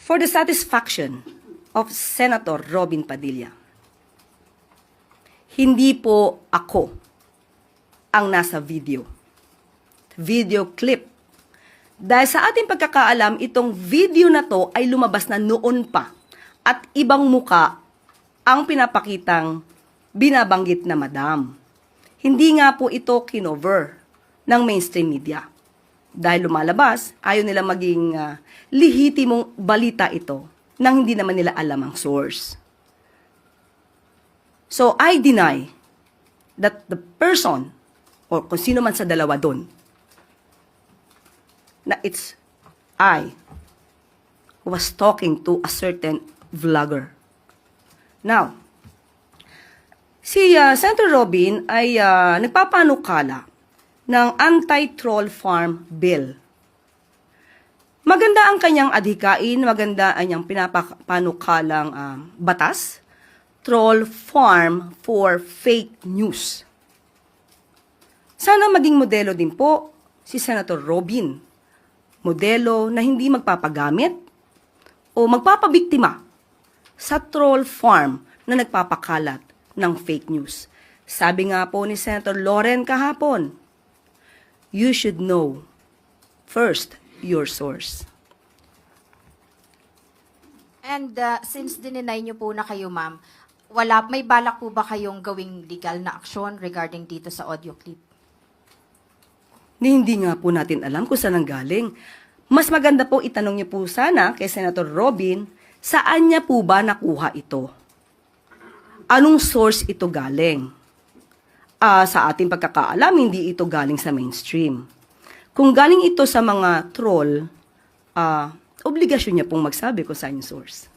For the satisfaction of Senator Robin Padilla, hindi po ako ang nasa video clip. Dahil sa ating pagkakaalam, itong video na to ay lumabas na noon pa at ibang muka ang pinapakitang binabanggit na madam. Hindi nga po ito kinover ng mainstream media. Dahil lumalabas, ayaw nila maging lihitimong balita ito nang hindi naman nila alam ang source. So, I deny that the person, or kung sino man sa dalawa doon, na it's I who was talking to a certain vlogger. Now, si Senator Robin ay nagpapanukala ng anti-troll farm bill. Maganda ang kanyang adhikain, maganda ang kanyang pinapanukalang batas, troll farm for fake news. Sana maging modelo din po si Senator Robin. Modelo na hindi magpapagamit o magpapabiktima sa troll farm na nagpapakalat ng fake news. Sabi nga po ni Senator Loren kahapon, you should know first your source. And since dininay niyo po na kayo, ma'am, may balak po ba kayong gawing legal na aksyon regarding dito sa audio clip? Hindi nga po natin alam kung saan ang galing. Mas maganda po itanong niyo po sana kay Senator Robin, saan niya po ba nakuha ito? Anong source ito galing? Sa ating pagkakaalam, hindi ito galing sa mainstream. Kung galing ito sa mga troll, obligasyon niya pong magsabi kung saan yung source.